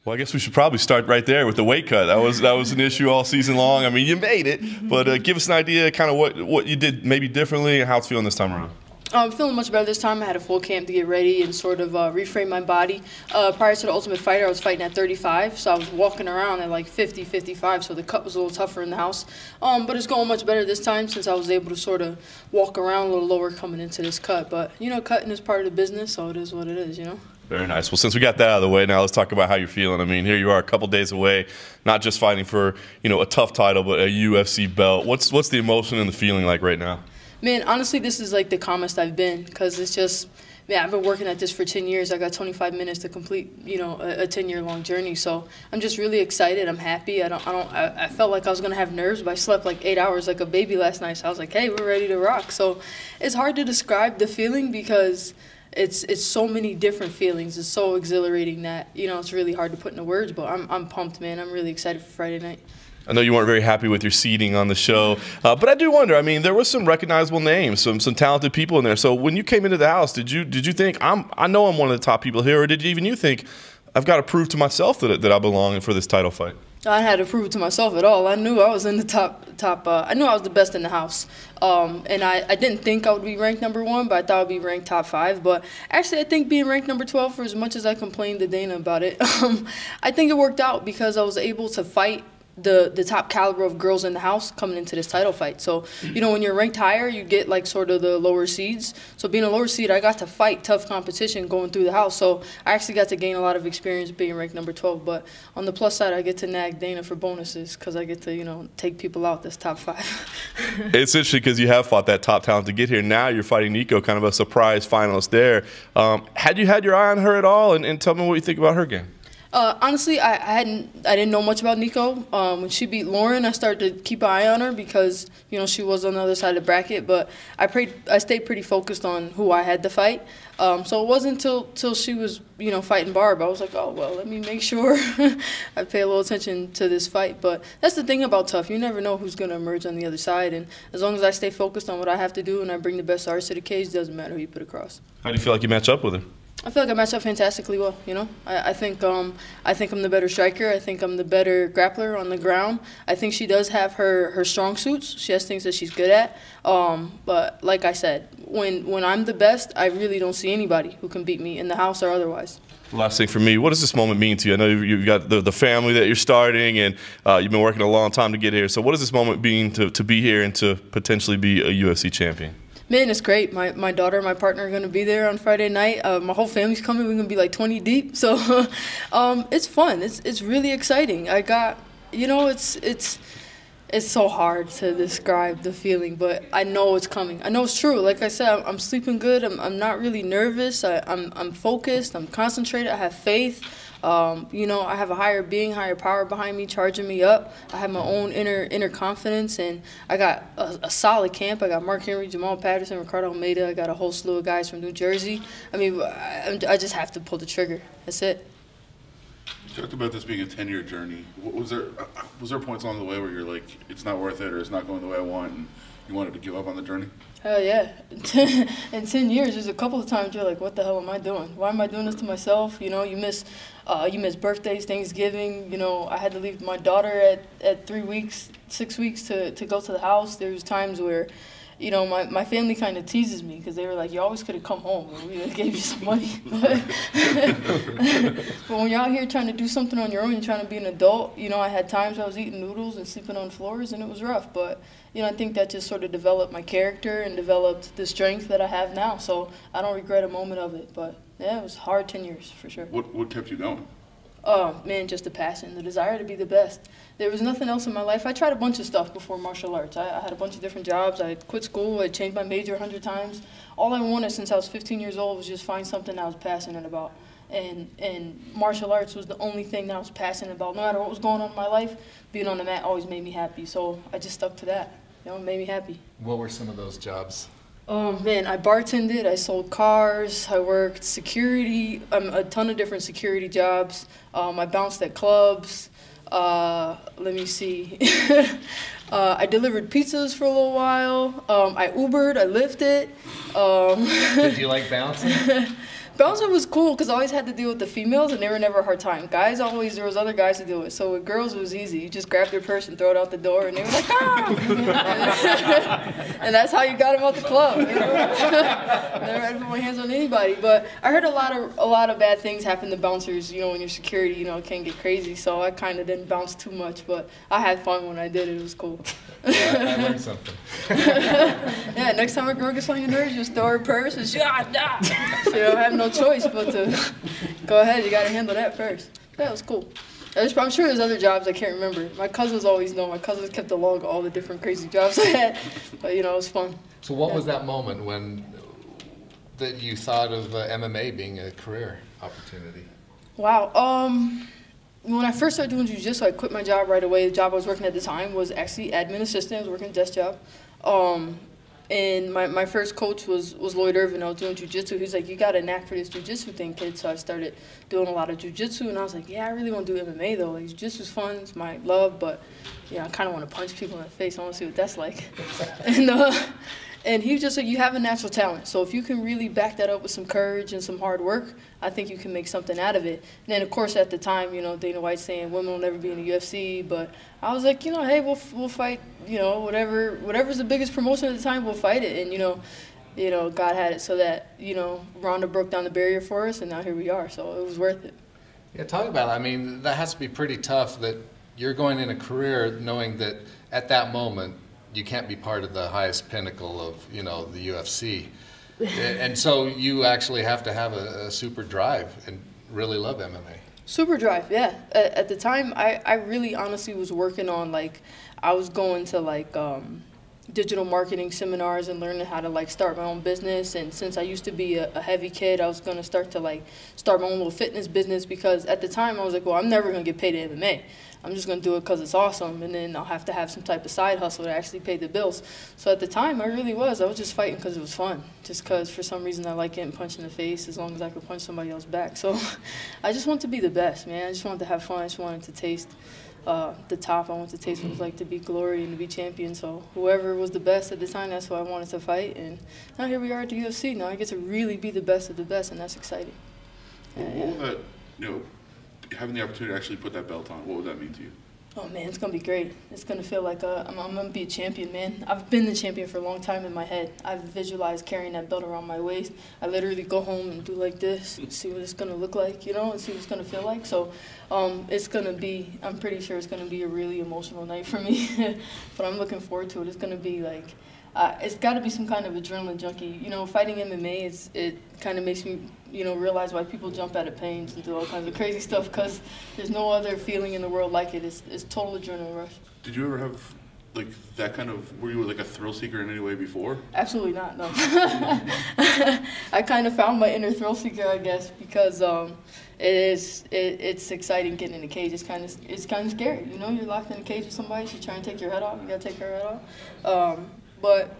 Well, I guess we should probably start right there with the weight cut. That was an issue all season long. I mean, you made it, but give us an idea kind of what you did maybe differently and how it's feeling this time around. I'm feeling much better this time. I had a full camp to get ready and sort of reframe my body. Prior to the Ultimate Fighter, I was fighting at 35, so I was walking around at like 50, 55, so the cut was a little tougher in the house. But it's going much better this time since I was able to sort of walk around a little lower coming into this cut. But, you know, cutting is part of the business, so it is what it is, you know. Very nice. Well, since we got that out of the way, now let's talk about how you're feeling. I mean, here you are a couple days away, not just fighting for, you know, a tough title, but a UFC belt. What's the emotion and the feeling like right now? Man, honestly, this is like the calmest I've been because it's just, man, I've been working at this for 10 years. I got 25 minutes to complete, you know, a 10-year-long journey. So I'm just really excited. I'm happy. I felt like I was going to have nerves, but I slept like 8 hours like a baby last night. So I was like, hey, we're ready to rock. So it's hard to describe the feeling because it's so many different feelings. It's so exhilarating that, you know, it's really hard to put into words, but I'm pumped, man. I'm really excited for Friday night. I know you weren't very happy with your seating on the show, but I do wonder, I mean, there was some recognizable names, some talented people in there. So when you came into the house, did you think, I know I'm one of the top people here, or did you think, I've got to prove to myself that I belong for this title fight? I had to prove it to myself at all. I knew I was in the top. I knew I was the best in the house, and I didn't think I would be ranked #1, but I thought I would be ranked top 5. But actually, I think being ranked number 12, for as much as I complained to Dana about it, I think it worked out because I was able to fight the top caliber of girls in the house coming into this title fight. So, you know, when you're ranked higher, you get like sort of the lower seeds. So being a lower seed, I got to fight tough competition going through the house. So I actually got to gain a lot of experience being ranked number 12. But on the plus side, I get to nag Dana for bonuses because I get to, you know, take people out this top 5. It's interesting because you have fought that top talent to get here. Now you're fighting Nikko, kind of a surprise finalist there. Had you had your eye on her at all? And tell me what you think about her game. Honestly, I didn't know much about Nikko. When she beat Lauren, I started to keep an eye on her because, you know, she was on the other side of the bracket. But I stayed pretty focused on who I had to fight. So it wasn't till she was, you know, fighting Barb. I was like, oh, well, let me make sure I pay a little attention to this fight. But that's the thing about tough. You never know who's going to emerge on the other side. And as long as I stay focused on what I have to do and I bring the best arts to the cage, it doesn't matter who you put across. How do you feel like you match up with her? I feel like I match up fantastically well, you know. I think I'm the better striker. I think I'm the better grappler on the ground. I think she does have her strong suits. She has things that she's good at. But like I said, when I'm the best, I really don't see anybody who can beat me in the house or otherwise. Last thing for me, what does this moment mean to you? I know you've got the family that you're starting, and you've been working a long time to get here. So what does this moment mean to be here and to potentially be a UFC champion? Man, it's great. My daughter and my partner are going to be there on Friday night. My whole family's coming. We're going to be like 20 deep. So it's fun. It's really exciting. I got, you know, it's so hard to describe the feeling, but I know it's coming. I know it's true. Like I said, I'm sleeping good. I'm not really nervous. I'm focused. I'm concentrated. I have faith. You know, I have a higher being, higher power behind me, charging me up. I have my own inner confidence, and I got a solid camp. I got Mark Henry, Jamal Patterson, Ricardo Almeida. I got a whole slew of guys from New Jersey. I mean, I just have to pull the trigger. That's it. You talked about this being a 10-year journey. Was there points along the way where you're like, it's not worth it, or it's not going the way I want, and you wanted to give up on the journey? Hell yeah. In 10 years, there's a couple of times you're like, what the hell am I doing? Why am I doing this to myself? You know, you miss birthdays, Thanksgiving. You know, I had to leave my daughter at 3 weeks, 6 weeks to go to the house. There was times where, you know, my family kind of teases me because they were like, you always could have come home and we gave you some money. But when you're out here trying to do something on your own, you're trying to be an adult, you know, I had times I was eating noodles and sleeping on floors, and it was rough. But, you know, I think that just sort of developed my character and developed the strength that I have now. So I don't regret a moment of it. But, yeah, it was hard 10 years for sure. What kept you going? Oh, man, just the passion, the desire to be the best. There was nothing else in my life. I tried a bunch of stuff before martial arts. I had a bunch of different jobs. I quit school. I changed my major 100 times. All I wanted since I was 15 years old was just find something I was passionate about. And martial arts was the only thing that I was passionate about. No matter what was going on in my life, being on the mat always made me happy. So I just stuck to that. You know, it made me happy. What were some of those jobs? Oh, man, I bartended, I sold cars, I worked security, a ton of different security jobs. I bounced at clubs. Let me see. I delivered pizzas for a little while. I Ubered, I Lyfted. Did you like bouncing? Bouncer was cool because I always had to deal with the females, and they were never a hard time. Guys always, there was other guys to deal with. So with girls, it was easy. You just grab their purse and throw it out the door, and they were like, ah! And that's how you got them out the club. You know? Never had to put my hands on anybody. But I heard a lot of bad things happen to bouncers. You know, when you're security, you know, it can get crazy. So I kind of didn't bounce too much, but I had fun when I did it. It was cool. Yeah, I learned something. Yeah, next time a girl gets on your nerves, just throw her purse and so you don't have no choice but to go ahead. You got to handle that first. Yeah, it was cool. I'm sure there's other jobs I can't remember. My cousins always know. My cousins kept a log of all the different crazy jobs I had. But, you know, it was fun. So what was that moment when that you thought of MMA being a career opportunity? Wow. When I first started doing jiu-jitsu, I quit my job right away. The job I was working at the time was actually admin assistant. I was working a desk job. And my first coach was Lloyd Irvin. I was doing jiu-jitsu. He's like, you got a knack for this jiu-jitsu thing, kid. So I started doing a lot of jiu-jitsu, and I was like, yeah, I really want to do MMA, though. Like, jiu-jitsu's fun. It's my love, but, yeah, I kind of want to punch people in the face. I want to see what that's like. And he was just like, you have a natural talent. So if you can really back that up with some courage and some hard work, I think you can make something out of it. And then, of course, at the time, you know, Dana White saying women will never be in the UFC. But I was like, you know, hey, we'll fight, you know, whatever's the biggest promotion at the time, we'll fight it. And, you know, God had it so that, you know, Ronda broke down the barrier for us, and now here we are. So it was worth it. Yeah, talk about it. I mean, that has to be pretty tough that you're going in a career knowing that at that moment, you can't be part of the highest pinnacle of, you know, the UFC. And so you actually have to have a super drive and really love MMA. Super drive, yeah. At the time, I really honestly was working on, like, I was going to, like, digital marketing seminars and learning how to, like, start my own business. And since I used to be a heavy kid, I was going to start my own little fitness business, because at the time I was like, well, I'm never going to get paid in MMA. I'm just going to do it because it's awesome, and then I'll have to have some type of side hustle to actually pay the bills. So at the time, I was just fighting because it was fun, just because for some reason I like getting punched in the face as long as I could punch somebody else back. So I just want to be the best, man. I just wanted to have fun. I just wanted to taste the top. I wanted to taste what it was like to be glory and to be champion. So whoever was the best at the time, that's who I wanted to fight. And now here we are at the UFC. Now I get to really be the best of the best, and that's exciting. What will that, you know, having the opportunity to actually put that belt on, what would that mean to you? Oh, man, it's going to be great. It's going to feel like I'm going to be a champion, man. I've been the champion for a long time in my head. I've visualized carrying that belt around my waist. I literally go home and do like this and see what it's going to look like, you know, and see what it's going to feel like. So it's going to be, I'm pretty sure it's going to be a really emotional night for me. But I'm looking forward to it. It's going to be like, it's got to be some kind of adrenaline junkie. You know, fighting MMA, it kind of makes me, you know, realize why people jump out of pains and do all kinds of crazy stuff, because there's no other feeling in the world like it. It's total adrenaline rush. Did you ever have, like, that kind of, were you like a thrill seeker in any way before? Absolutely not, no. I kind of found my inner thrill seeker, I guess, because it's exciting getting in the cage. It's kind of scary. You know, you're locked in a cage with somebody, she's trying to take your head off, you got to take her head off. But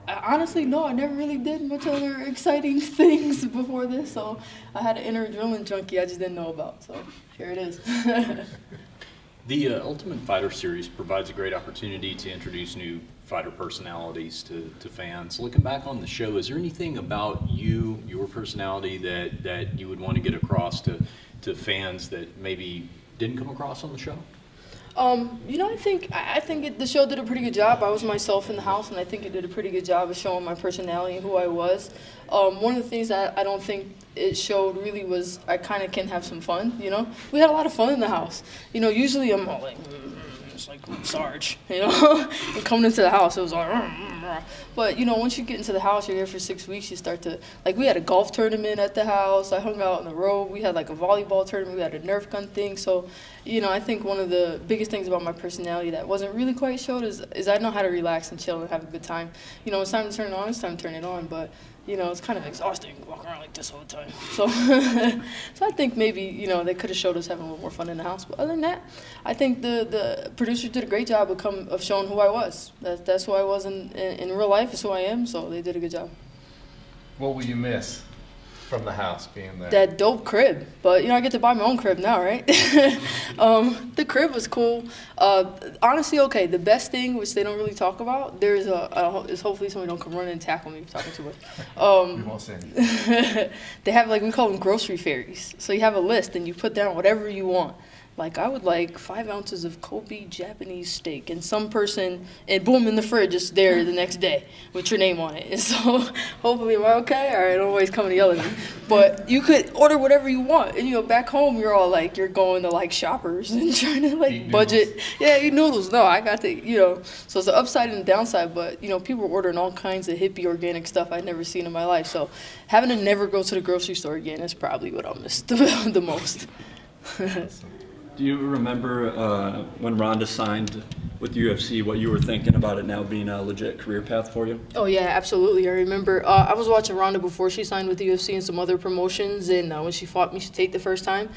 honestly, no, I never really did much other exciting things before this, so I had an inner adrenaline junkie I just didn't know about, so here it is. The Ultimate Fighter series provides a great opportunity to introduce new fighter personalities to fans. Looking back on the show, is there anything about you, your personality, that you would want to get across to fans that maybe didn't come across on the show? You know, I think the show did a pretty good job. I was myself in the house, and I think it did a pretty good job of showing my personality and who I was. One of the things that I don't think it showed really was I kind of can have some fun, you know? We had a lot of fun in the house. You know, usually I'm all like, it's like Sarge, you know? And coming into the house, it was like, but, you know, once you get into the house, you're here for 6 weeks, you start to, like, we had a golf tournament at the house. I hung out on the road. We had, like, a volleyball tournament. We had a Nerf gun thing. So, you know, I think one of the biggest things about my personality that wasn't really quite showed is I know how to relax and chill and have a good time. You know, it's time to turn it on, it's time to turn it on, but, you know, it's kind of exhausting to walk around like this all the time. So, so I think maybe, you know, they could have showed us having a little more fun in the house. But other than that, I think the producers did a great job of showing who I was. That's who I was in real life, is who I am, so they did a good job. What will you miss? from the house being there? That dope crib, but you know I get to buy my own crib now, right? The crib was cool. Honestly, okay. The best thing, which they don't really talk about, is hopefully somebody don't come run and tackle me for talking too much. We won't say anything. They have we call them grocery fairies. So you have a list and you put down whatever you want. Like I would like 5 ounces of Kobe Japanese steak, and some person, and boom, in the fridge, it's there the next day with your name on it. And so hopefully, am I okay? All right, don't always come and yell at me. But you could order whatever you want, and you know, back home you're all like you're going to like Shoppers and trying to like budget. Yeah, eat noodles. No, I got to, you know. So it's the upside and the downside. But you know, people are ordering all kinds of hippie organic stuff I'd never seen in my life. So having to never go to the grocery store again is probably what I'll miss the most. Do you remember when Ronda signed with UFC, what you were thinking about it now being a legit career path for you? Oh, yeah, absolutely. I remember I was watching Ronda before she signed with the UFC and some other promotions, and when she fought Miesha Tate the first time,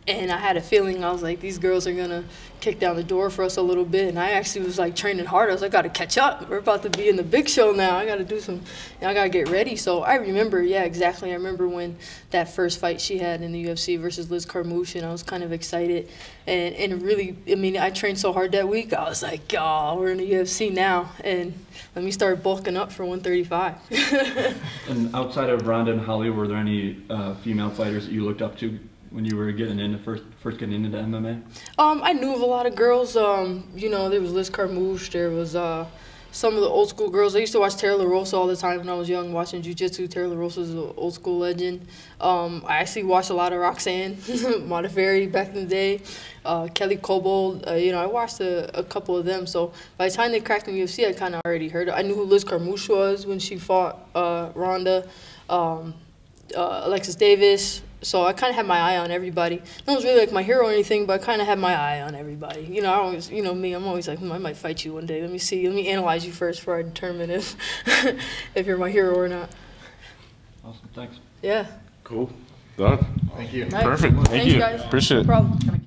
and I had a feeling, I was like, these girls are going to kick down the door for us a little bit, and I actually was like training hard. I was like, I got to catch up. We're about to be in the big show now. I got to do some, I got to get ready. So I remember, yeah, exactly. I remember when that first fight she had in the UFC versus Liz Carmouche, and I was kind of excited. And really, I mean, I trained so hard that week. I was like, oh, we're in the UFC now, and let me start bulking up for 135. And outside of Ronda and Holly, were there any female fighters that you looked up to when you were getting into first getting into the MMA? I knew of a lot of girls. You know, there was Liz Carmouche. There was some of the old school girls. I used to watch Tara LaRosa all the time when I was young, watching jiu-jitsu. Tara LaRosa is an old school legend. I actually watched a lot of Roxanne Modafferi back in the day. Kelly Cobold. You know, I watched a couple of them. So by the time they cracked in the UFC, I kind of already heard it. I knew who Liz Carmouche was when she fought Ronda. Alexis Davis. So I kind of had my eye on everybody. No one's really like my hero or anything, but I kind of had my eye on everybody. You know, I always, you know me, I'm always like, I might fight you one day. Let me analyze you first before I determine if if you're my hero or not. Awesome, thanks. Yeah. Cool. Done. Thank you. Nice. Perfect. Thank Thanks, you. guys. Appreciate it. No problem.